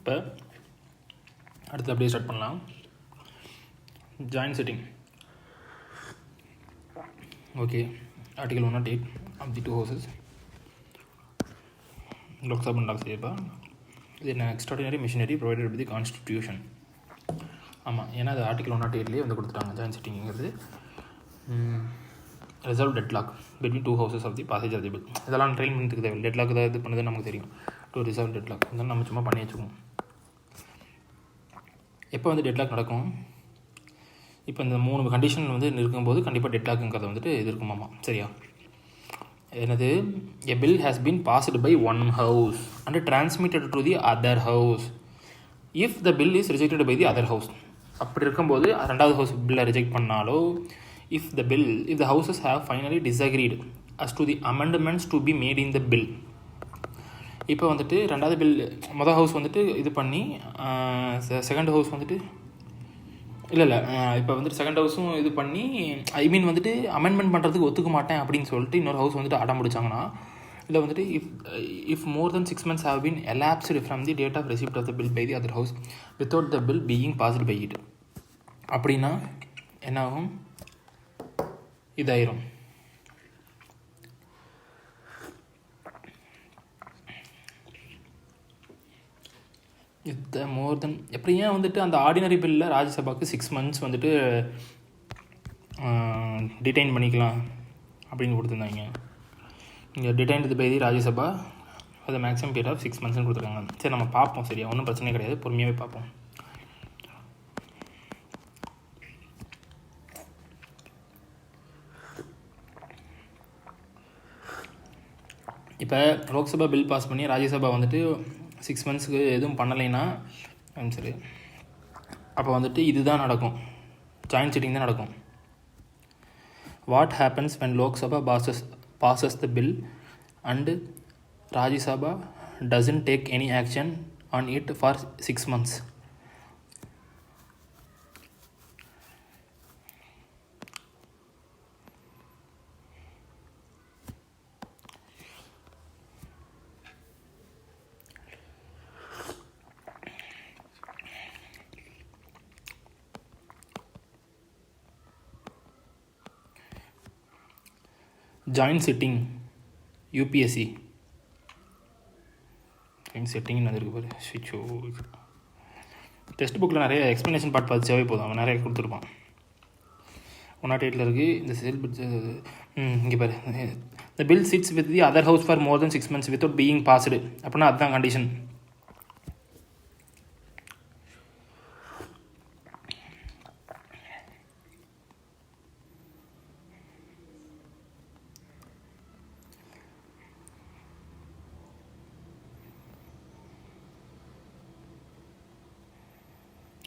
இப்போ அடுத்து அப்படியே ஸ்டார்ட் பண்ணலாம். Joint sitting. Okay, Article 108 of the two houses Lok Sabha and Rajya Sabha is an extraordinary machinery provided by the Constitution. ஆமாம், ஏன்னா அது Article 108லேயே வந்து கொடுத்துட்டாங்க. ஜாயின்ட் சிட்டிங்கிறது resolve deadlock between two houses of the passage of the bill. இதெல்லாம் train பண்ணுறதுக்கு தேவை. டெட்லாக் தான் இது பண்ணது நமக்கு தெரியும். டு ரிசல்வ் டெட்லாக் இதெல்லாம் நம்ம சும்மா பண்ணி வச்சுக்குவோம். எப்போ வந்து டெட்லாக் நடக்கும்? இப்போ இந்த 3 கண்டிஷன் வந்து இருக்கும்போது கண்டிப்பாக டெட்லாக்குங்கிறத வந்துட்டு இது இருக்குமாமா. சரியா? என்னது? A bill has been passed by one house and transmitted to the other house if the bill is rejected by the other house. அப்படி இருக்கும்போது ரெண்டாவது ஹவுஸ் பில்லை ரிஜெக்ட் பண்ணாலோ, if the houses have finally disagreed as to the amendments to be made in the bill. இப்போ வந்துட்டு ரெண்டாவது bill மொதல் house வந்துட்டு இது பண்ணி செகண்ட் ஹவுஸ் வந்துட்டு இல்லை இப்போ வந்துட்டு செகண்ட் ஹவுஸும் இது பண்ணி வந்துட்டு அமெண்ட்மெண்ட் பண்ணுறதுக்கு ஒத்துக்க மாட்டேன் அப்படின்னு சொல்லிட்டு இன்னொரு ஹவுஸ் வந்துட்டு அடம் பிடிச்சாங்கன்னா, இல்லை வந்துட்டு if more than 6 months have been elapsed from the date of receipt of the bill by the other house without the bill being passed by it, அப்படின்னா என்ன ஆகும்? இதாயிரும். இது மோர் தென் எப்படி ஏன் வந்துட்டு அந்த ஆர்டினரி பில்லில் ராஜ்யசபாவுக்கு 6 months வந்துட்டு டிடைன் பண்ணிக்கலாம் அப்படின்னு கொடுத்துருந்தாங்க. இங்கே டிடைன்டு பை தி ராஜ்யசபா அது மேக்ஸிமம் பீரியட் ஆஃப் 6 monthsன்னு கொடுத்துருக்காங்க. சரி, நம்ம பார்ப்போம். சரியா? ஒன்றும் பிரச்சனை கிடையாது, பொறுமையாகவே பார்ப்போம். இப்போ லோக்சபா பில் பாஸ் பண்ணி ராஜ்யசபா வந்துட்டு 6 monthsக்கு எதுவும் பண்ணலைன்னா சரி, அப்போ வந்துட்டு இதுதான் நடக்கும். ஜாயின்ட் சிட்டிங் தான் நடக்கும். What happens when Lok Sabha passes the bill and Rajya Sabha doesn't take any action on it for 6 months? Joint sitting UPSC joint சிட்டிங்னு வந்துருக்கு பாரு. ஸ்விட்சோ டெக்ஸ்ட் புக்கில் நிறைய எக்ஸ்ப்ளனேஷன் பார்ட் பார்த்துச்சாவே போதும், அவன் நிறைய கொடுத்துருப்பான். 108 இருக்குது இந்த செல். இங்கே பாரு, the bill chits with the other house for more then 6 months without being passed. அப்படின்னா அதுதான் கண்டிஷன்.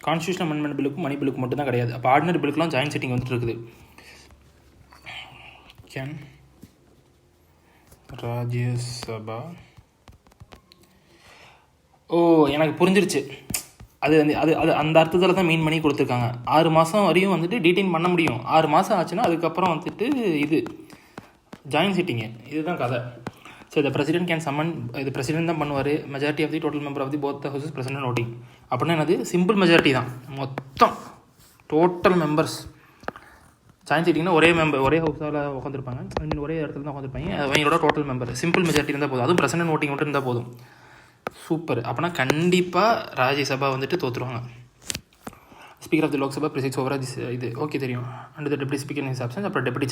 கான்ஸ்டியூஷன் அமெண்ட்மெண்ட் பில்லுக்கும் மணி பில்லுக்கு மட்டும் தான் கிடையாது. அப்போ ஆர்டினரி பில்லுக்குலாம் ஜாயின்ட் சிட்டிங் வந்துட்டு இருக்குது. கேன் ராஜ்யசபா எனக்கு புரிஞ்சிருச்சு. அது அது அது அந்த அர்த்தத்தில் தான் மீன் பண்ணி கொடுத்துருக்காங்க. 6 மாதம் வரையும் வந்துட்டு டீடைன் பண்ண முடியும். 6 மாதம் ஆச்சுன்னா அதுக்கப்புறம் வந்துட்டு இது ஜாயின்ட் சிட்டிங்கு. இதுதான் கதை. So the president can summon, இது பிரசிடென்ட் தான் பண்ணுவார். Majority of the total member of the both houses president voting. அப்படின்னா என்னது? சிம்பிள் மெஜாரிட்டி தான். மொத்தம் டோட்டல் மெம்பர்ஸ். ஜாயின்ட் சிட்டிங்னா ஒரே ஹவுஸால் உட்காந்துருப்பாங்க, ஒரே இடத்துல தான் உட்காந்துருப்பாங்க. அவங்களோட டோட்டல் மெம்பர் சிம்பிள் மெஜாரிட்டி இருந்தால் போதும். அதுவும் பிரசிடென்ட் ஓட்டிங் மட்டும் இருந்தால் போதும். சூப்பர். அப்படின்னா கண்டிப்பாக ராஜ்யசபா வந்துட்டு தோற்றுருவாங்க. Speaker of the Lok Sabha presides over இது ஓகே தெரியும். And the deputy speaker in his options. அப்புறம் டெப்டி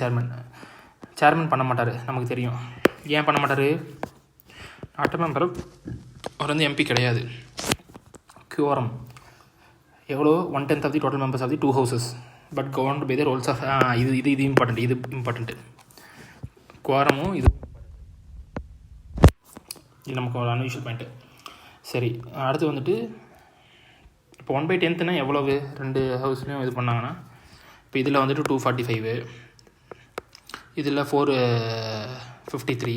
சேர்மன் பண்ண மாட்டார், நமக்கு தெரியும். ஏன் பண்ண மாட்டார்? நாட்டு மெம்பர் அவர் வந்து எம்பி கிடையாது. குவாரம் எவ்வளோ? 1/10 of the total members of the 2 houses but governed by the rules of இது இம்பார்ட்டண்ட்டு. குவாரமும் இது நமக்கு ஒரு அன்யூஷுவல் பாயிண்ட்டு. சரி, அடுத்து வந்துட்டு இப்போ 1/10னா எவ்வளவு? 2 ஹவுஸ்லேயும் இது பண்ணாங்கன்னா இப்போ இதில் வந்துட்டு 245, இதில் 453.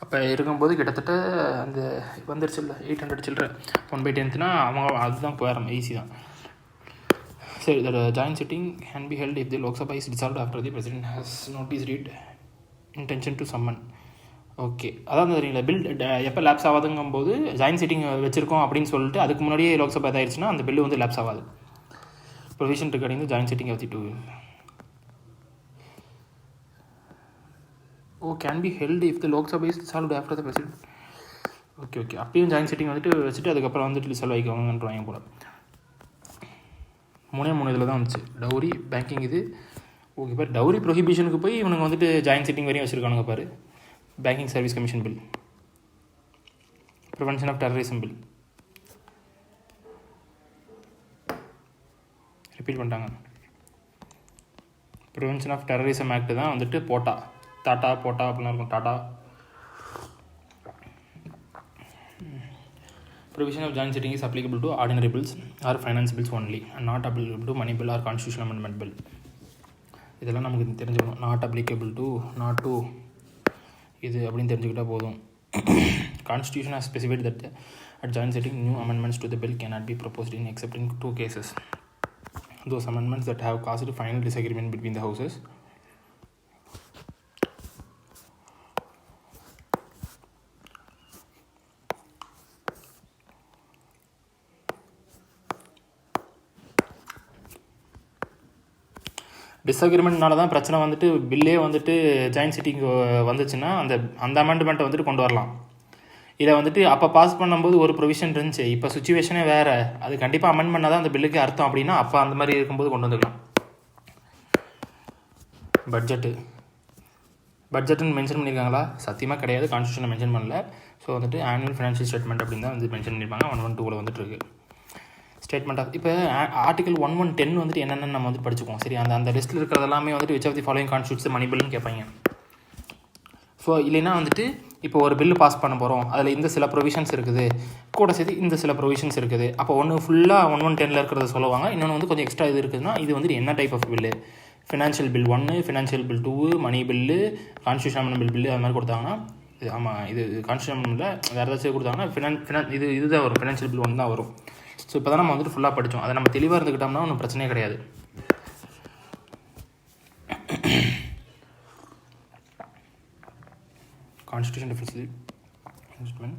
அப்போ இருக்கும்போது கிட்டத்தட்ட அந்த வந்துருச்சு இல்லை 800 சில்லற. 1/10னா அவங்க அதுதான் குவாரம், ஈஸி தான். சரி, the joint sitting can be held if the Lok Sabha is dissolved after the president has noticed it intention to summon. Okay, அதான் தெரியல பில் எப்போ லேப்ஸ் ஆகாதுங்கும் போது ஜாயின் சிட்டிங் வச்சுருக்கோம் அப்படின்னு சொல்லிட்டு அதுக்கு முன்னாடியே லோக்சபா இதாகிடுச்சுன்னா அந்த பில்லு வந்து லேப்ஸ் ஆகாது. Provision regarding join sitting of the two can be held if the Lok Sabha is solved after the president. Okay அப்பயும் ஜாயின் சிட்டிங் வந்துட்டு வச்சுட்டு அதுக்கப்புறம் வந்துட்டு செலவு வைக்கவாங்கன்றாங்க போல. 3 இதில் தான் வந்துச்சு டவுரி பேங்கிங் இது. ஓகே பாரு, டவுரி ப்ரொஹிபிஷனுக்கு போய் இவனுங்க வந்துட்டு ஜாயின் சிட்டிங் வரையும் வச்சுருக்கானுங்க பாரு. Banking service commission bill, prevention of terrorism bill repeat பண்ணிட்டாங்க. ப்ரிவென்ஷன் ஆஃப் டெரரிசம் ஆக்ட் தான் வந்துட்டு போட்டா அப்படிலாம் இருக்கும். டாட்டா provision of joint sitting is applicable to ordinary bills or finance bills only and not applicable to money bill or constitutional amendment bill. இதெல்லாம் நமக்கு தெரிஞ்சுக்கணும். Not applicable to not to இது அப்படின்னு தெரிஞ்சுக்கிட்டால் போதும். Constitution has specified that at joint sitting new amendments to the bill cannot be proposed in except in 2 cases. Those amendments that have caused final disagreement between the houses. டிஸ்அக்ரிமெண்ட்னால தான் பிரச்சனை வந்துட்டு பில்லே வந்துட்டு join sitting வந்துச்சுன்னா அந்த அமெண்ட்மெண்ட்டை வந்துட்டு கொண்டு வரலாம். இதை வந்துட்டு அப்போ பாஸ் பண்ணும்போது ஒரு ப்ரொவிஷன் இருந்துச்சு, இப்போ சுச்சுவேஷனே வேறு, அது கண்டிப்பாக அமெண்ட் பண்ணால் தான் அந்த பில்லுக்கு அர்த்தம் அப்படின்னா அப்போ அந்த மாதிரி இருக்கும்போது கொண்டு வந்துக்கலாம். பட்ஜெட்டுன்னு மென்ஷன் பண்ணியிருக்காங்களா? சத்தியமாக கிடையாது, கான்ஸ்டியூஷனில் மென்ஷன் பண்ணல. ஸோ வந்துட்டு ஆனுவல் ஃபினான்ஷியல் ஸ்டேட்மெண்ட் அப்படின்னு தான் வந்து மென்ஷன் பண்ணியிருப்பாங்க. 112 வந்துட்டு இருக்கு ஸ்டேட்மெண்ட் ஆஃப். இப்போ ஆர்டிகல் 110 வந்துட்டு என்னென்னு நம்ம வந்து படிச்சுக்குவோம். சரி, அந்த லிஸ்ட்டில் இருக்கிறது எல்லாமே வந்துட்டு which of the following constitutes money பில்லுன்னு கேட்பாங்க. ஸோ இல்லைன்னா வந்துட்டு இப்போ ஒரு பில்லு பாஸ் பண்ண போகிறோம், அதில் இந்த சில ப்ரொவிஷன்ஸ் இருக்குது, கூட சேர்த்து இந்த சில ப்ரொவிஷன்ஸ் இருக்குது. அப்போ ஒன்று ஃபுல்லாக 110 இருக்கிறத சொல்லுவாங்க, இன்னொன்று வந்து கொஞ்சம் எக்ஸ்ட்ரா இது இருக்குதுன்னா இது வந்துட்டு என்ன type of bill, financial bill 1, financial bill 2, money bill, constitution amendment bill, அது மாதிரி கொடுத்தாங்கன்னா இது ஆமாம் இது கான்ஸ்டியூஷன் அமெண்ட்மெண்ட்டில் வேறு ஏதாச்சும் கொடுத்தாங்கன்னா இதுதான் வரும், ஃபினான்ஷியல் பில் 1 தான் வரும். ஸோ இப்போ தான் நம்ம வந்துட்டு ஃபுல்லாக படித்தோம், அதை நம்ம தெளிவாக இருந்துக்கிட்டோம்னா ஒன்றும் பிரச்சனையே கிடையாது. Constitution definition instrument.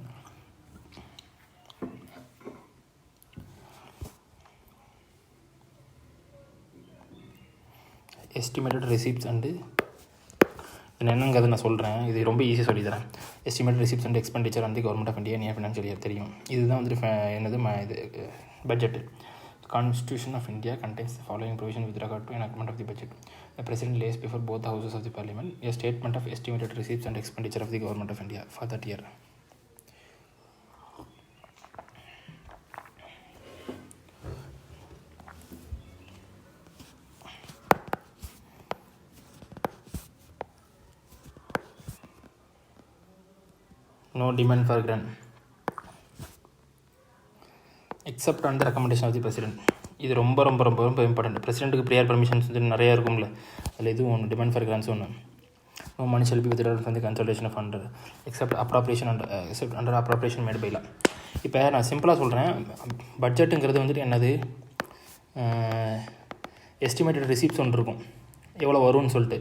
Estimated receipts and என்னங்கிறத நான் சொல்கிறேன், இது ரொம்ப ஈஸியாக சொல்லித்தரேன். எஸ்டிமேட் ரிசிப்ட்ஸ் அண்ட் எக்ஸ்பெண்டிச்சர் வந்து government of India near financial year தெரியும். இதுதான் வந்துட்டு என்னது இது budget. Constitution of India contains the following provision with regard to enactment of the budget. The President lays before both the houses of the Parliament a statement of estimated receipts and expenditure of the Government of India for that year. No demand for grant except on the recommendation of the President. இது ரொம்ப ரொம்ப ரொம்ப ரொம்ப important. பிரசிடென்ட்டுக்கு prior permissions வந்து நிறையா இருக்கும்ல, அதில் எதுவும் ஒன்று டிமாண்ட் ஃபார் கிராண்ட்ஸ் ஒன்று. No money shall be withdrawn from the consultation of fund except under appropriation made by law. இப்போ நான் சிம்பிளாக சொல்கிறேன், பட்ஜெட்டுங்கிறது வந்துட்டு என்னது, எஸ்டிமேட்டட் ரிசீப்ட்ஸ் ஒன்று இருக்கும், எவ்வளோ வரும்னு சொல்லிட்டு,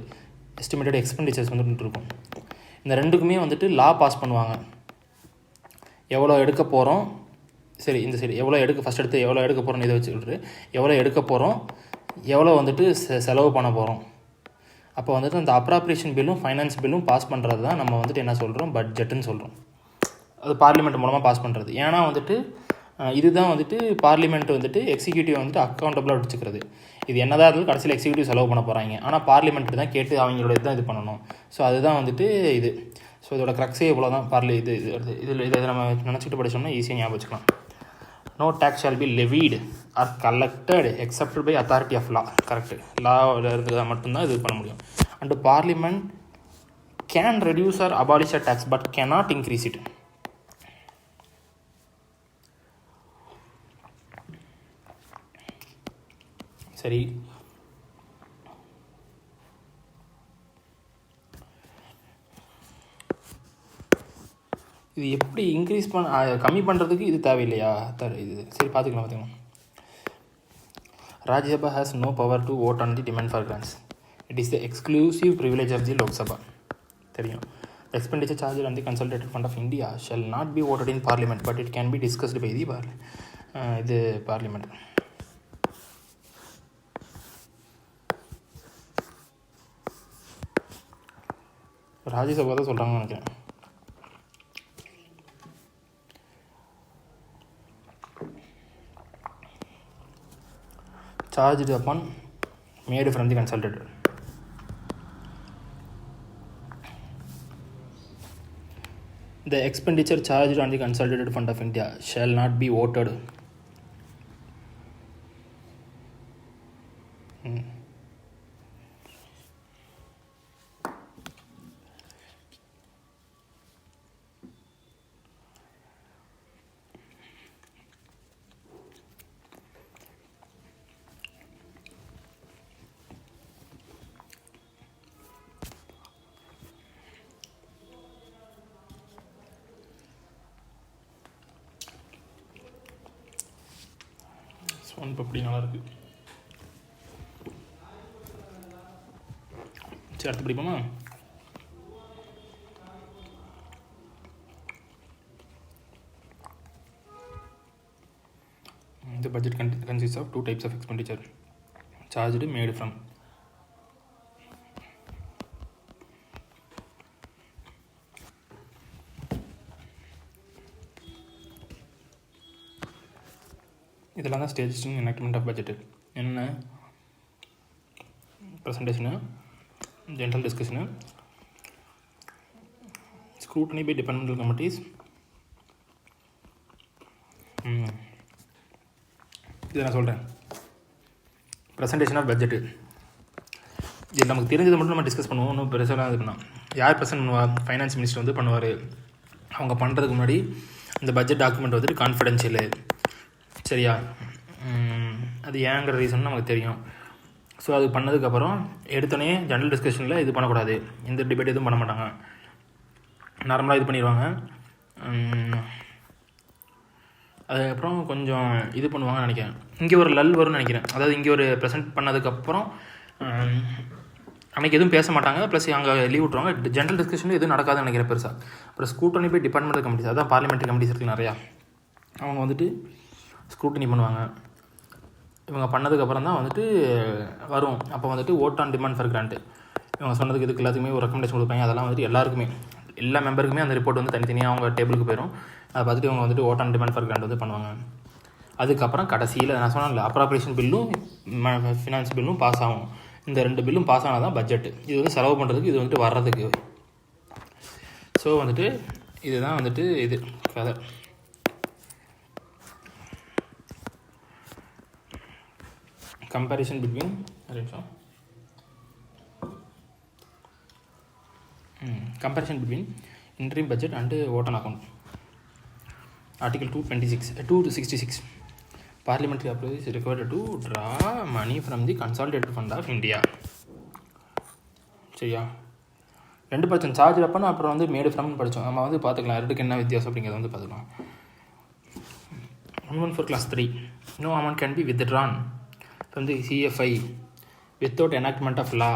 எஸ்டிமேட்டட் எக்ஸ்பெண்டிச்சர்ஸ் வந்துட்டு இருக்கும். இந்த ரெண்டுக்குமே வந்துட்டு லா பாஸ் பண்ணுவாங்க. எவ்வளோ எடுக்க போகிறோம், சரி இந்த சரி எவ்வளோ ஃபஸ்ட் எடுத்து எவ்வளோ எடுக்க போகிறோன்னு இதை வச்சுக்கிட்டு எவ்வளோ எடுக்க போகிறோம், எவ்வளோ வந்துட்டு செலவு பண்ண போகிறோம். அப்போ வந்துட்டு அந்த அப்ராப்ரியேஷன் பில்லும் ஃபைனான்ஸ் பில்லும் பாஸ் பண்ணுறது தான் நம்ம வந்துட்டு என்ன சொல்கிறோம், பட்ஜெட்டுன்னு சொல்கிறோம். அது பார்லிமெண்ட் மூலமாக பாஸ் பண்ணுறது. ஏன்னா வந்துட்டு இதுதான் வந்துட்டு பார்லிமெண்ட் வந்துட்டு எக்ஸிக்யூட்டிவ் வந்துட்டு அக்கௌண்டபிளாக வச்சுக்கிறது. இது என்னதான் இருந்தாலும் கடைசியில் எக்ஸிக்யூட்டிவ் செலவு பண்ண போகிறாங்க, ஆனால் பார்லிமெண்ட் தான் கேட்டு அவங்களோட இதுதான் இது பண்ணணும். ஸோ அதுதான் வந்துட்டு இது. ஸோ இதோட க்ரக்ஸே இவ்வளோ தான். இதை நம்ம நினச்சிட்டு படித்தோம்னா ஈஸியாக ஞாபகம் வச்சுக்கலாம். No tax shall be levied or collected except by authority of law. Correct, லாவில் இருக்கிறதா மட்டும்தான் இது பண்ண முடியும். And parliament can reduce or abolish a tax but cannot increase it. சரி, இது எப்படி இன்க்ரீஸ் கம்மி பண்ணுறதுக்கு இது தேவையில்லையா? இது சரி பார்த்துக்கலாம். Rajya Sabha has no power to vote on the demand for grants. It is the exclusive privilege of the Lok Sabha. தெரியும். The expenditure charged on the consolidated fund of India shall not be voted in parliament, but it can be discussed by the parliament. Rajya Sabha தான் சொல்கிறாங்கன்னு நினைக்கிறேன். Charged upon, made from the consolidated. The expenditure charged on the consolidated fund of India shall not be voted. இப்போ அப்படி நல்லாயிருக்கு. சரி, அடுத்து படிப்போமா? The budget consists of 2 types of expenditure: charged, made from. இதெல்லாம் தான் ஸ்டேஜிங் எனாக்ட்மெண்ட் ஆஃப் பட்ஜெட்டு. என்ன presentation, general discussion, scrutiny by departmental committees. இதை நான் சொல்கிறேன். ப்ரெசன்டேஷன் ஆஃப் பட்ஜெட்டு, இது நமக்கு தெரிஞ்சதை மட்டும் நம்ம டிஸ்கஸ் பண்ணுவோம். இன்னும் பெருசாக இது பண்ணலாம். யார் ப்ரெசென்ட் பண்ணுவார்? ஃபைனான்ஸ் மினிஸ்டர் வந்து பண்ணுவார். அவங்க பண்ணுறதுக்கு முன்னாடி இந்த பட்ஜெட் டாக்குமெண்ட் வந்துட்டு கான்ஃபிடென்ஷியலு, சரியா? அது ஏங்கிற ரீசன் நமக்கு தெரியும். ஸோ அது பண்ணதுக்கப்புறம் எடுத்தோடனே ஜென்ரல் டிஸ்கஷனில் இது பண்ணக்கூடாது, எந்த டிபேட் எதுவும் பண்ண மாட்டாங்க, நார்மலாக இது பண்ணிடுவாங்க. அதுக்கப்புறம் கொஞ்சம் இது பண்ணுவாங்கன்னு நினைக்கிறேன். இங்கே ஒரு லல் வரும்னு நினைக்கிறேன். அதாவது இங்கே ஒரு ப்ரெசென்ட் பண்ணதுக்கப்புறம் அன்றைக்கி எதுவும் பேச மாட்டாங்க, ப்ளஸ் அங்கே லீவ் விட்ருவாங்க. ஜென்ரல் டிஸ்கஷனில் எதுவும் நடக்காதுன்னு நினைக்கிறேன் பெருசாக. அப்புறம் ஸ்க்ரூட்டனி பை டிபார்ட்மெண்டல் கமிட்டிஸ், அதான் பார்லிமெண்ட்ரி கமிட்டிஸ் இருக்குது நிறையா. அவங்க வந்துட்டு ஸ்க்ரூட்டனி பண்ணுவாங்க. இவங்க பண்ணதுக்கப்புறம் தான் வந்துட்டு வரும். அப்போ வந்துட்டு vote on demand for grant, இவங்க சொன்னதுக்கு இதுக்கு எல்லாத்துக்குமே ஒரு ரெக்கமெண்டேஷன் கொடுப்பாங்க. அதெல்லாம் வந்துட்டு எல்லாருக்குமே, எல்லா மெம்பருக்குமே அந்த ரிப்போர்ட் வந்து தனித்தனியாக அவங்க டேபிளுக்கு போயிடும். அதை பார்த்துட்டு இவங்க வந்துட்டு vote on demand for grant வந்து பண்ணுவாங்க. அதுக்கப்புறம் கடைசியில் நான் சொன்னேன்ல, அப்ராப்ரியேஷன் பில்லும் ஃபினான்ஸ் பில்லும் பாஸ் ஆகும். இந்த 2 பில்லும் பாஸ் ஆனால் தான் பட்ஜெட்டு. இது வந்து செலவு பண்ணுறதுக்கு, இது வந்துட்டு வர்றதுக்கு. ஸோ வந்துட்டு இதுதான் வந்துட்டு இது கதை. Comparison between comparison between interim budget and vote on account. Article 266. Parliamentary approval is required to draw money from the consolidated fund of India. சரியா? 2% சார்ஜ் அப்போனா அப்புறம் வந்து மேடு ஃப்ரம்னு படித்தோம். நம்ம வந்து பார்த்துக்கலாம் ரெண்டுக்கு என்ன வித்தியாசம் அப்படிங்கிறத வந்து பார்த்துக்கலாம். 114 class 3. No amount can be withdrawn from the CFI without enactment of law,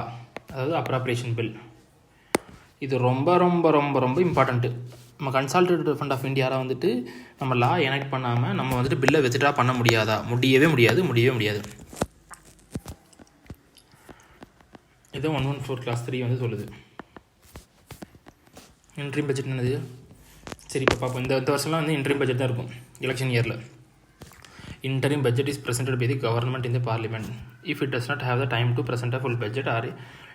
அதாவது அப்ராப்ரியேஷன் பில். இது ரொம்ப ரொம்ப ரொம்ப ரொம்ப இம்பார்ட்டண்ட்டு. நம்ம கன்சாலிடேட்டட் ஃபண்ட் ஆஃப் இந்தியாவில் வந்துட்டு நம்ம லா எனக்ட் பண்ணாமல் நம்ம வந்துட்டு பில்லை வித்ட்ரா பண்ண முடியாதா? முடியவே முடியாது. இது 114 class 3 வந்து சொல்லுது. இன்ட்ரீம் பட்ஜெட் என்னது? சரி, இப்போ பார்ப்போம். இந்த வருஷம்லாம் வந்து இன்ட்ரீம் பட்ஜெட் தான் இருக்கும் எலெக்ஷன் இயரில். Interim budget is presented by the government in the parliament if it does not have the time to present a full budget or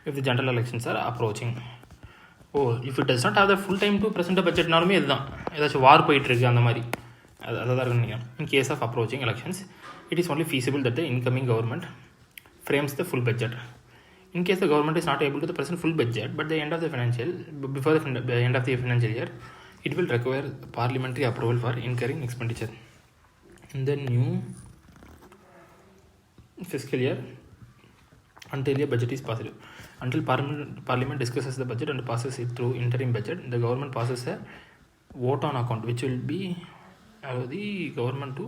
if the general elections are approaching. If it does not have the full time to present a budget, நாலுமே இதுதான். ஏதாச்சும் வார் போயிட்டுருக்கு அந்த மாதிரி அதான் இருக்குன்னு நினைக்கிறேன். In case of approaching elections, it is only feasible that the incoming government frames the full budget. In case the government is not able to present full budget before the end of the financial year, it will require parliamentary approval for incurring expenditure in the new fiscal year until a budget is passed. Until parliament discusses the budget and passes it through interim budget, the government passes a vote on account, which will be the government to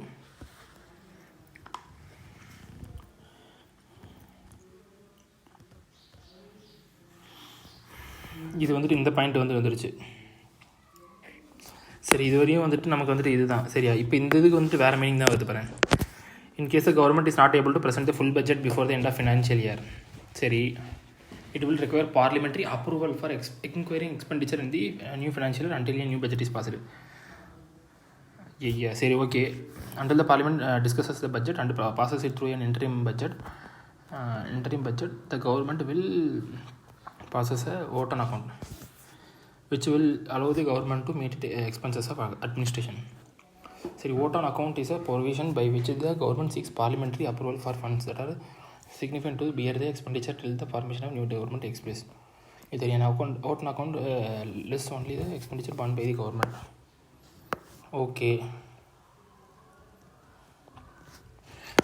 இது வந்துட்டு இந்த point வந்துருச்சு. சரி, இது வரையும் வந்துட்டு நமக்கு வந்துட்டு இதுதான் சரியா. இப்போ இந்த இதுக்கு வந்துட்டு வேறு மீனிங் தான் வருது பாருங்க. In case the government is not able to present the full budget before the end of financial year. சரி, it will require parliamentary approval for inquiring expenditure in the new financial year until a new budget is passed. Yeah, சரி, okay. Until the parliament discusses the budget and passes it through an interim budget, the government will passes a vote on account which will allow the government to meet the expenses of administration. சரி, vote on account is a provision by which the government seeks parliamentary approval for funds that are significant to bear the expenditure till the formation of new government takes place. Either an vote on account lists only the expenditure borne by the government. Okay,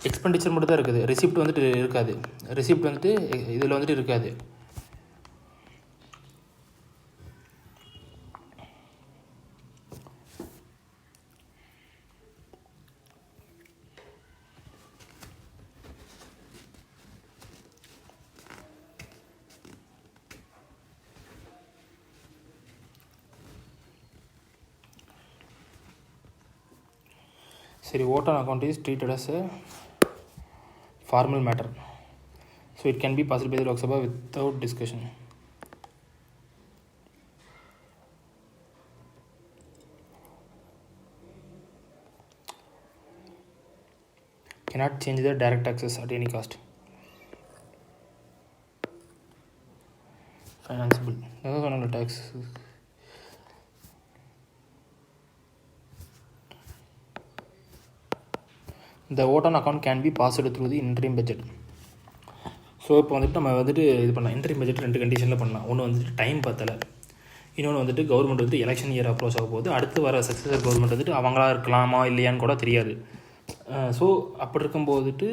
expenditure மட்டும் தான் இருக்குது, receipt வந்துட்டு இருக்காது. Receipt வந்துட்டு இதில் வந்துட்டு இருக்காது. சரி, vote on account is treated as a formal matter, so it can be passed by the Lok Sabha without discussion. Cannot change the direct taxes at any cost. Financeable. Tax. The vote on account can be passed through the interim budget. So இப்போ வந்துட்டு நம்ம வந்துட்டு இது பண்ணலாம். Interim budget 2 கண்டிஷனில் பண்ணலாம். ஒன்று வந்துட்டு டைம் பத்தலை, இன்னொன்று வந்துட்டு கவர்மெண்ட் வந்து எலெக்ஷன் இயர் அப்ரோச் ஆக போகுது. அடுத்து வர சக்ஸஸர் கவர்மெண்ட் வந்துட்டு அவங்களா இருக்கலாமா இல்லையான்னு கூட தெரியாது. ஸோ அப்படி இருக்கும்போதுட்டு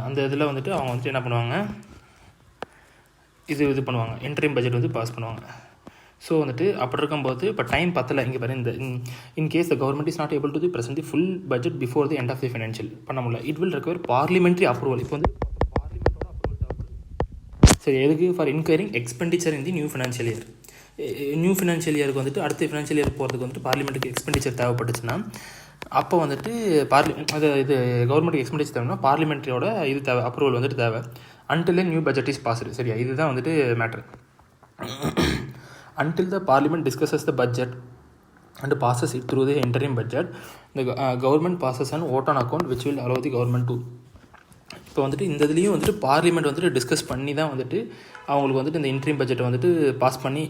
அந்த இதில் வந்துட்டு அவங்க வந்துட்டு என்ன பண்ணுவாங்க, இது பண்ணுவாங்க, இன்டரிம் பட்ஜெட் வந்து பாஸ் பண்ணுவாங்க. ஸோ வந்துட்டு அப்படி இருக்கும்போது இப்போ டைம் பத்தலை. இங்கே பாரு, இந்த in case the government is not able to present the full budget before the end of the financial பண்ண முடியல. It will require parliamentary approval. இப்போ வந்து பார்லிமெண்ட்டோட அப்ரூவல் தேவைப்படுது. சரி, எதுக்கு? For incurring expenditure in the new financial year. New financial இயருக்கு வந்துட்டு அடுத்த ஃபினான்ஷியல் இயர் போகிறதுக்கு வந்துட்டு பார்லிமெண்ட்டுக்கு எக்ஸ்பெண்டிச்சர் தேவைப்பட்டுச்சுன்னா அப்போ வந்துட்டு இது கவர்மெண்ட்டுக்கு எக்ஸ்பெண்டிச்சர் தேவைன்னா பார்லிமெண்ட்ரியோட இது தேவை, அப்ரூவல் வந்துட்டு தேவை. Until new budget is passed. சரியா, இதுதான் வந்துட்டு matter. Until the parliament discusses the budget and passes it through the interim budget, the government passes an vote on account which will allow the government to. இப்போ வந்துட்டு இந்த இதுலேயும் வந்துட்டு parliament வந்துட்டு discuss பண்ணி தான் வந்துட்டு அவங்களுக்கு வந்துட்டு இந்த இன்ட்ரீம் பட்ஜெட்டை வந்துட்டு பாஸ் பண்ணி,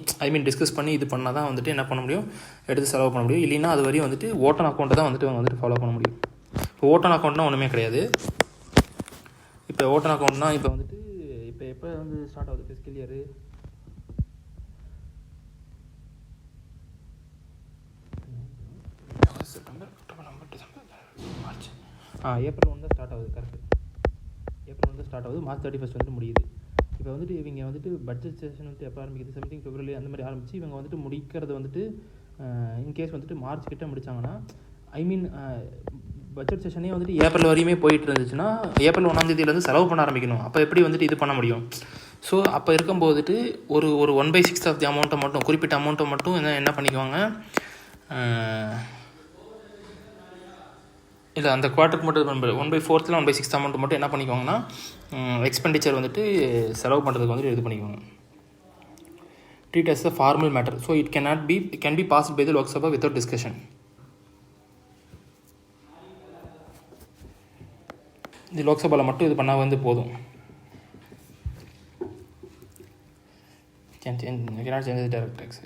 டிஸ்கஸ் பண்ணி இது பண்ணால் தான் வந்துட்டு என்ன பண்ண முடியும், எடுத்து செலவு பண்ண முடியும். இல்லைன்னா அது வரையும் வந்துட்டு ஓட் ஆன் அக்கௌண்ட்டை தான் வந்துட்டு அவங்க வந்துட்டு ஃபாலோ பண்ண முடியும். இப்போ ஓட் ஆன் அக்கௌண்ட்னா ஒன்றுமே கிடையாது. இப்போ ஓட் ஆன் அக்கௌண்ட்னா இப்போ வந்துட்டு இப்போ எப்போ வந்து ஸ்டார்ட் ஆகுது fiscal year? September, October, November, December, March. April 1 தான் ஸ்டார்ட் ஆகுது. கரெக்ட், ஏப்ரல் 1 தான் ஸ்டார்ட் ஆகுது. மார்ச் 31 வந்துட்டு முடியுது. இப்போ வந்துட்டு இவங்க வந்துட்டு பட்ஜெட் செஷன் வந்துட்டு எப்போ ஆரம்பிக்குது? 17 February அந்த மாதிரி ஆரம்பித்து இவங்க வந்துட்டு முடிக்கிறது வந்துட்டு இன்கேஸ் வந்துட்டு மார்ச் கிட்ட முடித்தாங்கன்னா, பட்ஜெட் செஷனே வந்துட்டு ஏப்ரல் வரையுமே போயிட்டு இருந்துச்சுன்னா ஏப்ரல் 1ஆம் தேதியிலேருந்து செலவு பண்ண ஆரம்பிக்கணும். அப்போ எப்படி வந்துட்டு இது பண்ண முடியும்? ஸோ அப்போ இருக்கும்போதுட்டு ஒரு 1/6 ஆஃப் தி அமௌண்ட்டை மட்டும், குறிப்பிட்ட அமௌண்ட்டை மட்டும் என்ன பண்ணிக்குவாங்க, இல்லை அந்த குவார்ட்டருக்கு மட்டும் 1/4 1/6 அமௌண்ட் மட்டும் என்ன பண்ணிக்குவாங்கன்னா எக்ஸ்பெண்டிச்சர் வந்துட்டு செலவு பண்ணுறதுக்கு வந்துட்டு இது பண்ணிக்குவாங்க. Treat as a formal matter. So it can be passed by the Lok Sabha without discussion. இது லோக்சபாவில் மட்டும் இது பண்ணால் வந்து போதும். cannot change the direct tax.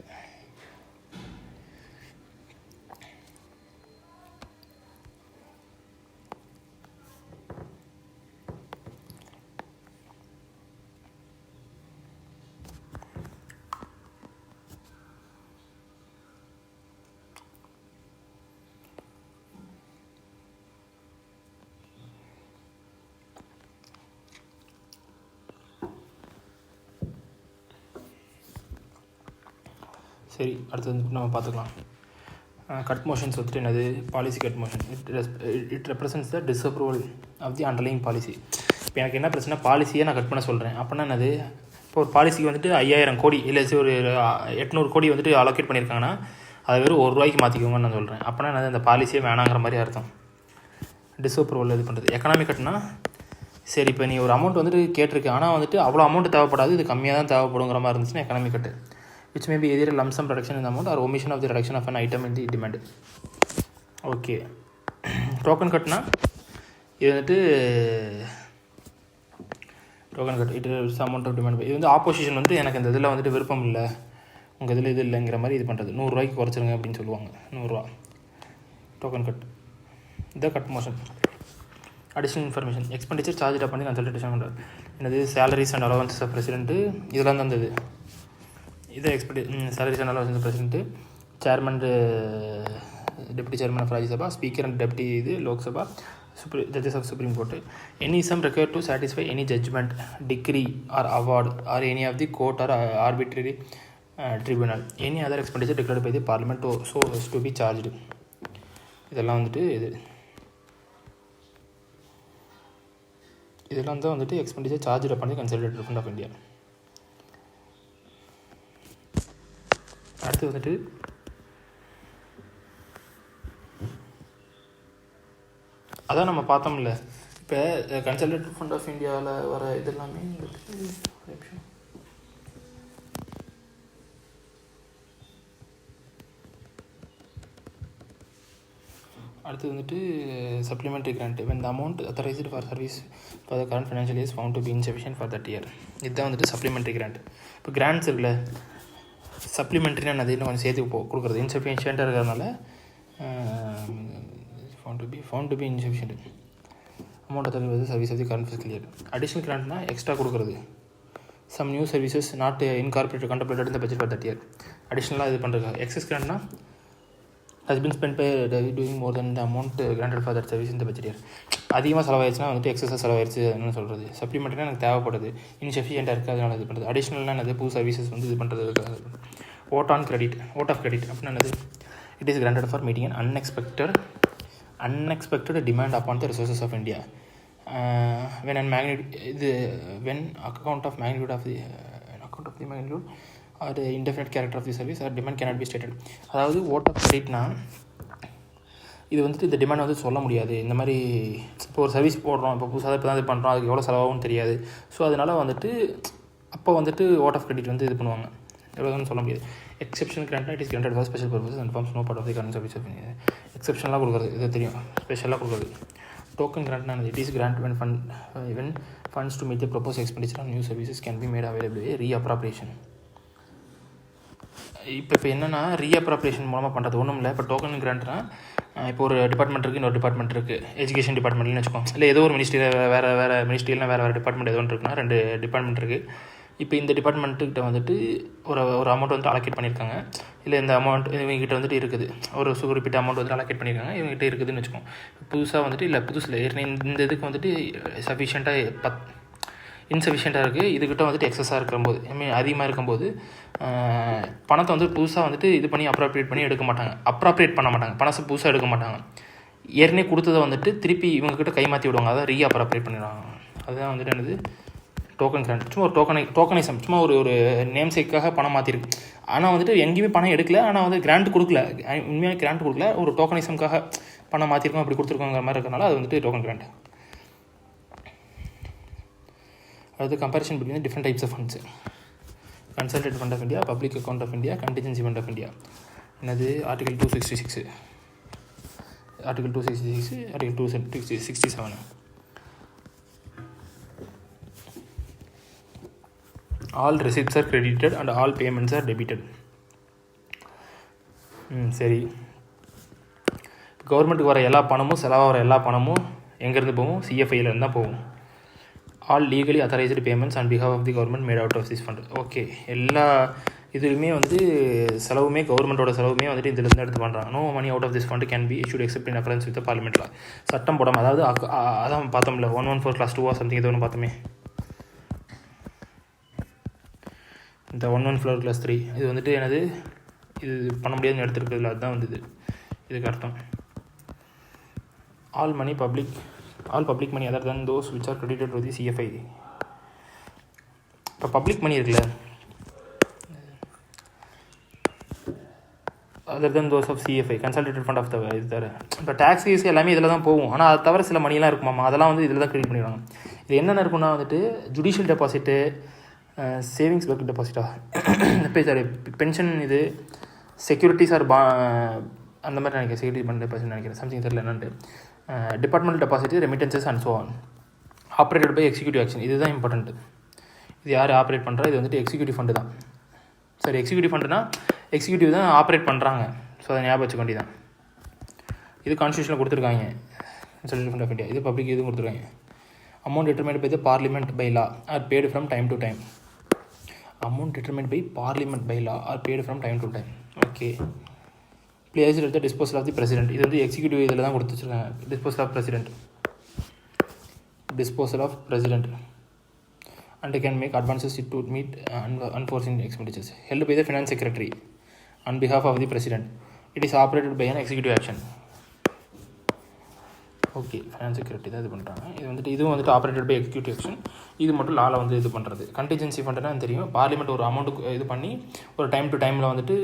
சரி, அடுத்தது வந்துட்டு நம்ம பார்த்துக்கலாம். கட் மோஷன்ஸ் வந்துட்டு என்னது? Policy cut motion. It represents the disapproval of the underlying policy. இப்போ எனக்கு என்ன பிரச்சனை, பாலிசியை நான் கட் பண்ண சொல்கிறேன் அப்படின்னா என்னது, இப்போ ஒரு பாலிசிக்கு வந்துட்டு 5000 கோடி இல்லை ஒரு 800 கோடி வந்துட்டு அலோகேட் பண்ணியிருக்காங்கன்னா அது வெறும் ₹1 மாற்றிக்கோங்கன்னு நான் சொல்கிறேன். அப்போனா என்னது அந்த பாலிசியே வேணாங்கிற மாதிரி அர்த்தம். டிஸ்அப்ரூவல் இது பண்ணுறது. எக்கனாமிக் கட்னா சரி இப்போ நீ ஒரு அமௌண்ட் வந்துட்டு கேட்டிருக்கு, ஆனால் வந்துட்டு அவ்வளோ அமௌண்ட் தேவைப்படாது, இது கம்மியாக தான் தேவைப்படுங்கிற மாதிரி இருந்துச்சுன்னா economic cut. Which may be either lump sum reduction இந்த amount or omission of the reduction of an item in the demand. Okay. Token கட்னா இது வந்துட்டு token cut it is amount of demand. இது வந்து ஆப்போசிஷன் வந்து எனக்கு இந்த இதில் வந்துட்டு விருப்பம் இல்லை, உங்கள் இதில் இது இல்லைங்கிற மாதிரி இது பண்ணுறது. ₹100 குறைச்சிருங்க அப்படின்னு சொல்லுவாங்க. ₹100 டோக்கன் கட். இதான் cut motion. Additional information expenditure charge பண்ணி கன்சல்டேஷன் பண்ணுறது. என்னது salaries and allowances of president இதெல்லாம் தான் இருந்தது. இதை salaries and allowances president, chairman deputy chairman of Rajya Sabha, speaker and deputy இது Lok Sabha, judges of Supreme Court. Any sum required to satisfy any judgment, decree or award or any of the court or arbitrary tribunal. Any other expenditure declared by the parliament so as to be charged. இதெல்லாம் வந்துட்டு இதெல்லாம் தான் வந்துட்டு expenditure charge பண்ணி consolidated fund of India. அடுத்து வந்துட்டு அதான் நம்ம பார்த்தோம்ல, இப்போ கன்சல்டேட் ஃபண்ட் ஆஃப் இந்தியாவில் வர இதெல்லாமே நிமிஷம் அடுத்து வந்துட்டு supplementary grant. when the amount authorized for service for the current financial year is found to be insufficient for that year. இதுதான் வந்துட்டு சப்ளிமெண்ட்ரி கிராண்ட். இப்போ கிராண்ட்ஸ் இருக்குல்ல, சப்ளிமெண்ட்ரின்னு அது இன்னும் கொஞ்சம் சேர்த்து கொடுக்குறது. இன்சஃபிஷியண்ட்டாக இருக்கிறதுனால found to be insufficient amount authorized for the service of the current fiscal year. additional grantனா எக்ஸ்ட்ரா கொடுக்குறது. some new services not incorporated contemplated in the budget for that year. அடிஷ்னலாக இது பண்ணுறது. எக்ஸஸ் கிராண்ட்னா has been spent by doing more than the amount granted for that service in the budget year. அதிகமாக செலவாயிடுச்சுன்னா வந்துட்டு எக்ஸஸாக செலவாயிடுச்சு என்ன சொல்கிறது. சப்ளிமெண்ட்னா எனக்கு தேவைப்படுது, இன்சஃபிஷியண்ட்டாக இருக்குது, அதனால் இது பண்ணுறது. அடிஷ்னல்னா என்னது, புது சர்வீசஸ் வந்து இது பண்ணுறதுக்காக. ஓட் ஆஃப் கிரெடிட் அப்படின்னா என்னது, it is granted for meeting an unexpected demand upon the resources of India when account of magnitude or the indefinite character of the service or demand cannot be stated. அதாவது vote of கிரெடிட்னா இது வந்துட்டு இந்த demand வந்து சொல்ல முடியாது. இந்த மாதிரி இப்போ ஒரு சர்வீஸ் போடுறோம், இப்போ புதுசாக இப்போ தான் இது பண்ணுறோம், அதுக்கு எவ்வளோ செலவாகும்னு தெரியாது. ஸோ அதனால் வந்துட்டு அப்போ வந்துட்டு ஓட் ஆஃப் கிரெடிட் வந்து இது பண்ணுவாங்க, எவ்வளோன்னு சொல்ல முடியாது. எக்ஸெப்ஷனல் கிராண்ட்னா it is granted for special purpose and forms no part of the current service. எக்ஸெப்ஷனலாக கொடுக்குறது இது தெரியும், ஸ்பெஷலாக கொடுக்குறது. டோக்கன் கிராண்ட்னா it is grant when funds to meet the proposed expenditure on new services can be made available reappropriation. இப்போ என்னென்னா ரீஅப்ராப்ரியேஷன் மூலமாக பண்ணுறது ஒன்றும் இல்லை. இப்போ டோக்கன் கிராண்ட்னா இப்போ ஒரு டிபார்ட்மெண்ட் இருக்குது, இன்னொரு டிபார்ட்மெண்ட் இருக்குது, எஜுகேஷன் டிபார்ட்மெண்ட்னு வச்சுக்கோங்க, இல்லை ஏதோ ஒரு மினிஸ்ட்ரியில் வேறு மினிஸ்ட்ரியில் வேறு டிபார்ட்மெண்ட் எதோ ஒன்று இருக்குன்னா 2 டிபார்ட்மெண்ட் இருக்குது. இப்போ இந்த டிபார்ட்மெண்ட்டுக்கிட்ட வந்துட்டு ஒரு அமௌண்ட் வந்து அலோகேட் பண்ணியிருக்காங்க, இல்லை இந்த அமௌண்ட் இவங்ககிட்ட வந்துட்டு இருக்குது, ஒரு குறிப்பிட்ட அமௌண்ட் வந்து அலோகேட் பண்ணியிருக்காங்க, இவங்ககிட்ட இருக்குதுன்னு வச்சுக்கோங்க. புதுசாக வந்துட்டு இல்லை புதுசில் இந்த இதுக்கு வந்துட்டு சஃபிஷியண்ட்டாக இன்சஃபிஷியண்ட்டாக இருக்குது, இதுக்கிட்ட வந்துட்டு எக்ஸஸாக இருக்கும்போது அதிகமாக இருக்கும்போது பணத்தை வந்து புதுசாக வந்துட்டு இது பண்ணி அப்ராப்ரியேட் பண்ண மாட்டாங்க, பணத்தை புதுசாக எடுக்க மாட்டாங்க. ஏற்கனவே கொடுத்ததை வந்துட்டு திருப்பி இவங்ககிட்ட கைமாற்றி விடுவாங்க, அதான் ரீஅப்ராப்ரியேட் பண்ணிடுவாங்க. அதுதான் வந்துட்டு என்னது டோக்கன் கிராண்ட். சும்மா ஒரு டோக்கனிசம், சும்மா ஒரு நேம் சேக்காக பணம் மாற்றிருக்கு. ஆனால் வந்துட்டு எங்கேயுமே பணம் எடுக்கல, ஆனால் வந்து கிராண்ட் கொடுக்கல, உண்மையாக கிராண்ட் கொடுக்கல, ஒரு டோக்கனிசம்காக பணம் மாற்றிருக்கோம், அப்படி கொடுத்துருக்கோங்கிற மாதிரி இருக்கிறனால அது வந்துட்டு டோக்கன் கிராண்ட். அது comparison between different types of funds. Consolidated fund of India, public account of India, contingency fund of India. என்னது article 266, article 267. All receipts are credited and all payments are debited. சரி, கவர்மெண்ட்டுக்கு வர எல்லா பணமும் செலவாகிற எல்லா பணமும் எங்கேருந்து போகும், சிஎஃப்ஐலேருந்து தான் போகும். All legally authorised payments on behalf of the government made out of this fund. Okay, எல்லா இதுவுமே வந்து செலவுமே கவர்மெண்ட்டோட செலவுமே வந்துட்டு இதிலேருந்து எடுத்து பண்ணுறாங்க. No money out of this fund can be issued except in accordance with parliament law. சட்டம் போடாமல், அதாவது அதான் பார்த்தோம்ல 114(2) சம்திங் இது ஒன்று பார்த்தோமே, இந்த 114(3) இது வந்துட்டு என்னது, இது பண்ண முடியாதுன்னு எடுத்துருக்குதுல, அதுதான் வந்து இதுக்கு அர்த்தம். All public money other than those which are credited to the CFI. இப்போ பப்ளிக் மணி இருக்குல்ல, other than those of CFI consolidated fund of the இது தவிர இப்போ டேக்ஸிஸ் எல்லாமே இதில் தான் போகும். ஆனால் அது தவிர சில மணியெல்லாம் இருக்குமாமா, அதெல்லாம் வந்து இதில் தான் கிரெடிட் பண்ணிடுவாங்க. இது என்னென்ன இருக்குன்னா வந்துட்டு ஜுடிஷியல் டெபாசிட்டு, சேவிங்ஸ் பேங்க் டெபாசிட்டா, இப்போ சார் பென்ஷன், இது செக்யூரிட்டிஸ் ஆர் அந்த மாதிரி நினைக்கிறேன், செக்யூரிட்டி ஃபண்ட் டெபாசிட் நினைக்கிறேன், சம்திங் தெரியல என்னன்ட்டு, departmental deposit, remittances and so on, operated by executive action. இதுதான் இம்பார்ட்டன்ட்டு. இது யார் ஆப்ரேட் பண்ணுறா? இது வந்துட்டு எக்ஸிக்யூட்டிவ் ஃபண்டு தான். சரி, எக்ஸிக்யூட்டிவ் ஃபண்டுனா எக்ஸிக்யூட்டிவ் தான் ஆப்ரேட் பண்ணுறாங்க. ஸோ அதை ஞாபகம் வச்சுக்க வேண்டியதான். இது கான்ஸ்டியூஷனில் கொடுத்துருக்காங்க, கன்சல்டேட் ஃபண்ட் ஆஃப் இந்தியா. இது பப்ளிக் இதுவும் கொடுத்துருக்காங்க. Amount determined by the parliament by law or paid from time to time. Amount determined by parliament by law or paid from time to time. Okay. Place எடுத்த disposal of the president. இது வந்து executive இதில் தான் கொடுத்து வச்சுருக்காங்க. Disposal of president, disposal of president, and they can make advances to meet unforeseen expenditures held by the finance secretary on behalf of the president. It is operated by an executive action. Okay, finance security தான் இது பண்ணுறாங்க. இதுவும் வந்துட்டு operated by executive action. இது மட்டும் லாவில் வந்து இது பண்ணுறது. கண்டிஜென்சி ஃபண்டுனா தெரியும், பார்லிமெண்ட் ஒரு அமௌண்ட்டு இது பண்ணி ஒரு டைம் டு டைமில் வந்துட்டு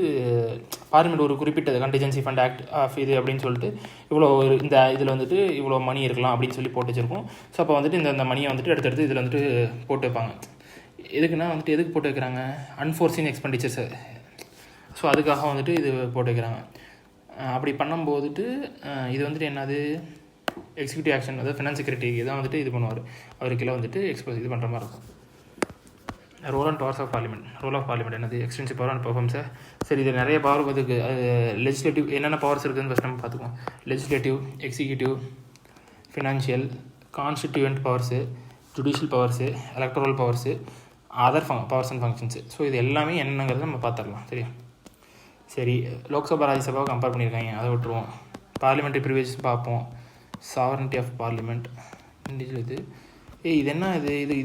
பார்லிமெண்ட் ஒரு குறிப்பிட்ட கண்டிஜென்சி ஃபண்ட் ஆக்ட் ஆஃப் இது அப்படின்னு சொல்லிட்டு இவ்வளோ இந்த இதில் வந்துட்டு இவ்வளோ மணி இருக்கலாம் அப்படின்னு சொல்லி போட்டு வச்சுருக்கோம். ஸோ அப்போ வந்துட்டு இந்த மணியை வந்துட்டு எடுத்து இதில் வந்துட்டு போட்டு வைப்பாங்க. எதுக்குன்னா வந்துட்டு எதுக்கு போட்டு வைக்கிறாங்க? அன்ஃபோர்சீன் எக்ஸ்பெண்டிச்சர்ஸு. ஸோ அதுக்காக வந்துட்டு இது போட்டு வைக்கிறாங்க. அப்படி பண்ணும்போதுட்டு இது வந்துட்டு என்னது, எக்ஸிக்யூட்டிவ் ஆக்ஷன், அதாவது ஃபினான்ஸ் செக்ரட்டரி தான் வந்துட்டு இது பண்ணுவார். அவருக்கெல்லாம் வந்துட்டு இது பண்ணுற மாதிரி இருக்கும். Role and powers of parliament. Role of parliament என்னது? எக்ஸ்டென்சிவ் பவர் அண்ட் பெர்ஃபார்மன்ஸை. சரி, இது நிறைய பவர் இருக்குது. அது லெஜிஸ்லேட்டிவ் என்னென்ன பவர்ஸ் இருக்குதுன்னு ஃபஸ்ட் நம்ம பார்த்துக்குவோம். Legislative, executive, financial, constituent powers, judicial powers, electoral powers, other powers and functions. So இது எல்லாமே என்னங்கிறத நம்ம பார்த்துடலாம். சரியா? சரி, லோக்சபா ராஜ்யசபாவை கம்பேர் பண்ணியிருக்காங்க, அதை விட்டுருவோம். பார்லிமெண்ட்ரி ப்ரிவிலேஜஸ் பார்ப்போம். சாவரன்ட்டி ஆஃப் பார்லிமெண்ட், இது இது என்ன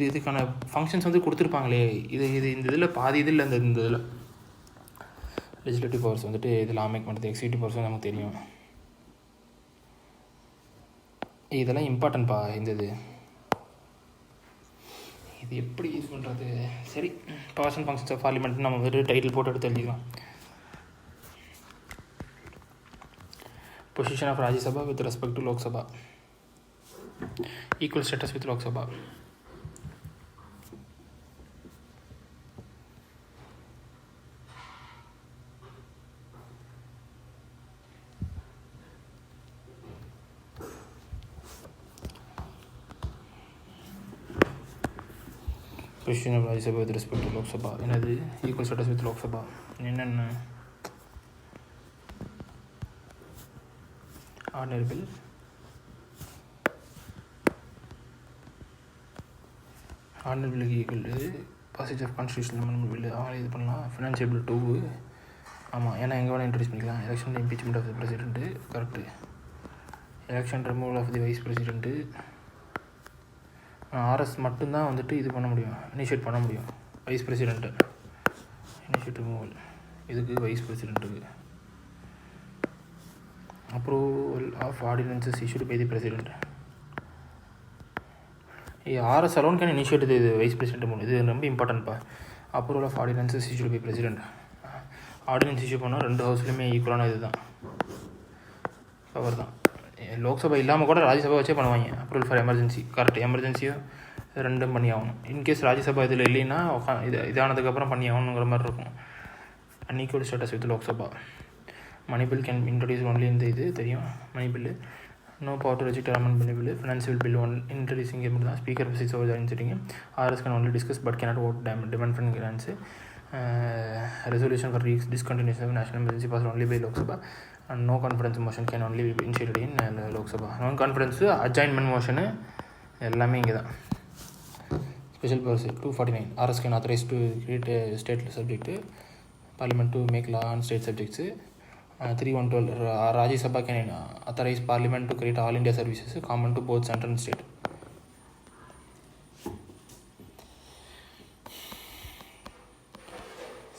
இதுக்கான ஃபங்க்ஷன்ஸ் வந்து கொடுத்துருப்பாங்களே. இந்த இதில் பாதி இதில் இந்த இதில் லெஜிஸ்லேட்டிவ் பவர்ஸ் வந்துட்டு இதில் ஆமேக் பண்ணுறது. எக்ஸிக்யூட்டிவ் பவர்ஸ் நமக்கு தெரியும். இதெல்லாம் இம்பார்ட்டன்ட்பா. இது எப்படி யூஸ் பண்ணுறது? சரி, powers and functions of parliament நம்ம வந்துட்டு டைட்டில் போட்டு எடுத்து எழுதிக்கலாம். Position of Rajya Sabha with respect to Lok Sabha. Equal status with Lok Sabha. Position of Rajya Sabha with respect to Lok Sabha. என்னது? Equal status with Lok Sabha. என்னென்ன? Ordinary bill, ordinary பில்லுக்கு equal to passage of constitutional amendment bill. அவங்க இது பண்ணலாம். Financial bill 2. ஆமாம், ஏன்னா எங்கே வேணால் இன்ட்ரடியூஸ் பண்ணிக்கலாம். Election impeachment of the president, correct. Election removal of the vice president. RS மட்டும்தான் வந்துட்டு இது பண்ண முடியும், இனிஷியேட் பண்ண முடியும். வைஸ் பிரசிடென்ட்டு இனிஷியேட் ரிமூவல், இதுக்கு வைஸ் பிரசிடென்ட்டுக்கு. Approval of ordinances issued by the president. RS alone can initiate the vice president. இது ரொம்ப இம்பார்ட்டன்ட்பா. Approval of ordinances issued by president. Ordinance issue பண்ணால் 2 ஹவுஸ்லையுமே ஈக்குவலான இது தான், பவர் தான். லோக்சபா இல்லாமல் கூட ராஜ்யசபா வச்சே பண்ணுவாங்க. Approval for emergency, correct. எமர்ஜென்சியும் ரெண்டும் பண்ணி ஆகணும். இன்கேஸ் ராஜ்யசபா இதில் இல்லைன்னா இதானதுக்கப்புறம் பண்ணி ஆகணுங்கிற மாதிரி இருக்கும். Unequal status with Lok Sabha. Money bill can introduce only இந்த இது தெரியும். Money bill no power to reject amendment bill. Financial bill introducing மட்டும் தான். Speaker visits over join sitting. RS can only discuss but cannot vote demand for grants. Resolution for discontinuation of national emergency pass only by Lok Sabha. And no confidence motion can only be initiated in Lok Sabha. No கான்ஃபிடன்ஸு, adjournment மோஷனு எல்லாமே இங்கே தான். Special powers 249. RS can authorise to create state subject. Parliament to make law on state subjects. 312. Rajya Sabha can authorize Parliament to create all India services common to both central and state.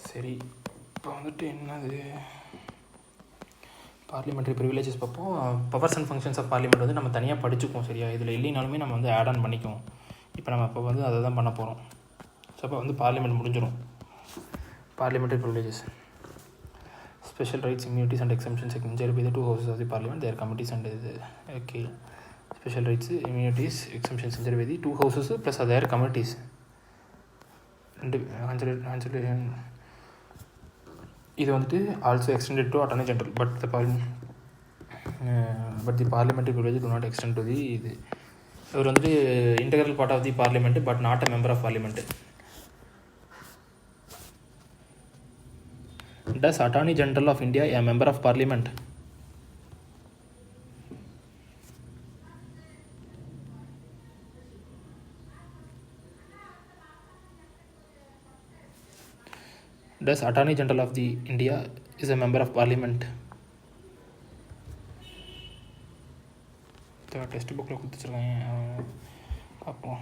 சரி, இப்போ வந்துட்டு என்னது parliamentary privileges பார்ப்போம். Powers and functions of parliament வந்து நம்ம தனியாக படிச்சுக்குவோம். சரியா? இதில் இல்லைனாலுமே நம்ம வந்து ஆட் ஆன் பண்ணிக்குவோம். இப்போ நம்ம இப்போ வந்து அதை தான் பண்ண போகிறோம். ஸோ அப்போ வந்து பார்லிமெண்ட் முடிஞ்சிடும். Parliamentary privileges, special rights, immunities and exemptions enjoyed by the two houses of the parliament, their committees and okay, special rights, immunities, exemptions enjoyed by the two houses plus their committees. இது வந்துட்டு also extended to attorney general, but the parliamentary privilege do not extend to the இது. இவர் வந்துட்டு integral part of the parliament but not a member of parliament. Does Attorney General of India a member of Parliament? Does Attorney General of the India is a member of Parliament? Text புக்கில் கொடுத்துருக்காங்க, பார்ப்போம்.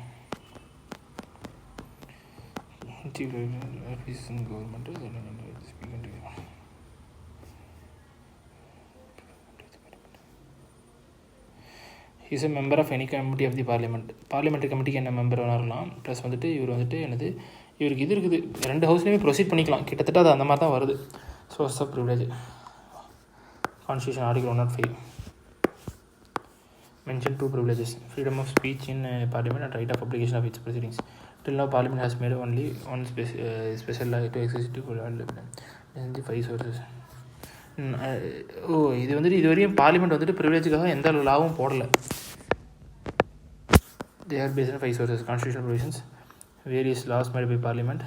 Government is a member of any committee of the parliament. Parliamentary கமிட்டிக்கு என்ன member வரலாம். Plus வந்துட்டு இவர் வந்துட்டு என்னது, இவருக்கு இது இருக்குது, 2 ஹவுஸ்லேயுமே ப்ரொசீட் பண்ணிக்கலாம். கிட்டத்தட்ட அது அந்த மாதிரி தான் வருது. Source of privilege, constitution article 105 mention 2 privileges: freedom of speech in parliament and right of publication of its proceedings. Till now parliament has made only one special law to executive and the 5 sources. இது வந்துட்டு இது வரையும் parliament வந்துட்டு ப்ரிவிலேஜுக்காக எந்த லாவும் போடலை. They are based on 5 sources: constitutional provisions, various laws made by parliament,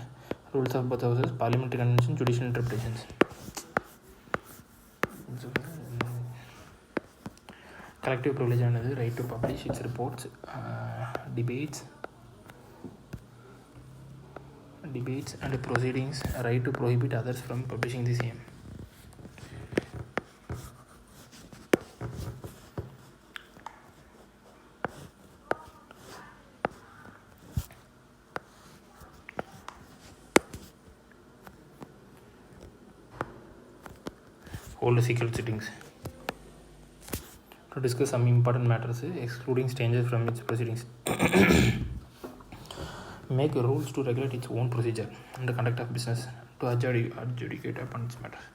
rules of both houses, parliamentary convention, judicial interpretations. Collective privilege ஆனது right to publish its reports, debates and proceedings, right to prohibit others from publishing the same. Hold secret sittings to discuss some important matters, excluding strangers from its proceedings. Make rules to regulate its own procedure and the conduct of business, to adjudicate upon its matters.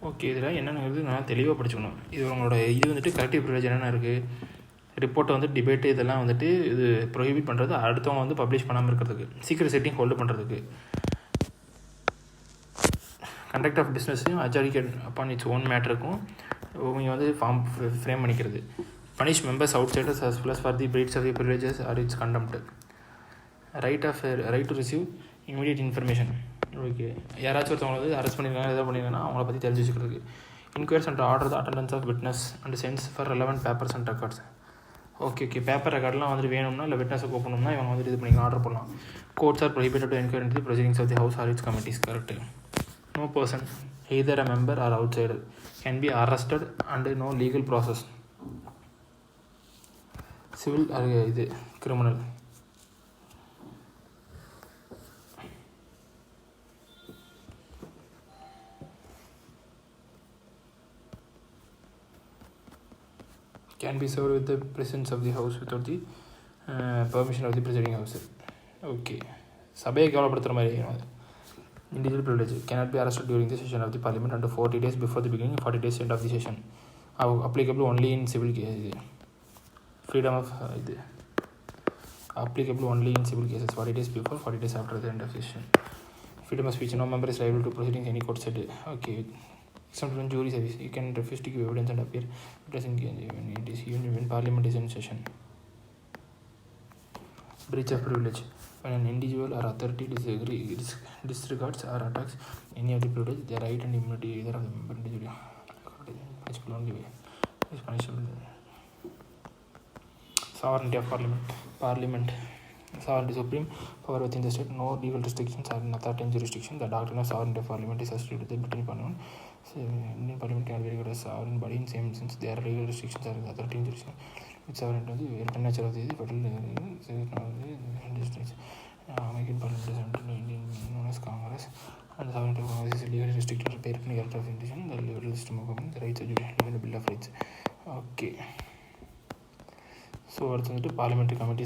Okay, இதில் என்னென்னு நான் தெளிவாக படிச்சுக்கணும். இது உங்களோட இது வந்துட்டு collective privilege என்னென்ன இருக்குது, ரிப்போர்ட்டை வந்து டிபேட்டு இதெல்லாம் வந்துட்டு இது ப்ரொஹிபிட் பண்ணுறது, அடுத்தவங்க வந்து பப்ளிஷ் பண்ணாமல் இருக்கிறதுக்கு, சீக்ரெட் செட்டிங் ஹோல்டு பண்ணுறதுக்கு, கண்டக்ட் ஆஃப் பிஸ்னஸையும் அட்ஜுடிகேட் அப்பான் இட்ஸ் ஓன் மேட்டருக்கும் இவங்க வந்து ஃப்ரேம் பண்ணிக்கிறது. Punish members outsiders as well as for the breach of the privileges or its contempt. Right to receive immediate information. Okay, யாராச்சும் ஒருத்தவங்க வந்து arrest பண்ணியிருக்காங்க, எதாவது பண்ணியிருக்காங்கன்னா அவங்கள பற்றி தெரிஞ்சு வச்சுக்கிறதுக்கு. Inquires and order the attendance of witness and sends for relevant papers and records. Okay, paper ரெக்கார்ட்லாம் வந்துட்டு வேணும்னா இல்லை விட்னஸை கூப்பிடணும்னா இவங்க வந்துட்டு இது பண்ணிக்கலாம், ஆர்டர் பண்ணலாம். Courts are prohibited to enquire into the proceedings of the house or its committees. Correct. No person either a member or outsider can be arrested and no legal process. Civil இது criminal. Can be served with the presence of the house without the permission of the presiding house. Okay, சபையை கேவலப்படுத்துகிற மாதிரி. Individual privilege cannot be arrested during the session of the parliament under 40 days before the beginning, 40 days end of the session. Applicable only in civil cases. Freedom of applicable only in civil cases, 40 days before, 40 days after the end of the session. Freedom of speech, no member is liable to proceedings any court said. Okay. Except when jury service, you can refuse to give evidence and appear when it is even when parliament is in session. Breach of privilege, when an individual or authority disregards or attacks any of the privilege, their right and immunity either of the member individual is punishable. Sovereignty of parliament. Sovereignty supreme power within the state. No legal restrictions are in authoritarian jurisdiction. The doctrine of sovereignty of parliament is associated with the British parliament. So, Indian parliament can be regarded as sovereign body in same sense. There are legal restrictions are in authoritarian jurisdiction. With sovereignty of the written nature of the federal districts. American parliament is under Indian known as Congress. And the sovereignty of Congress is legally restricted to the character of institution. The legal system of government, the rights of judicial, the Bill of Rights. Okay. So, அடுத்து வந்துட்டு parliamentary committee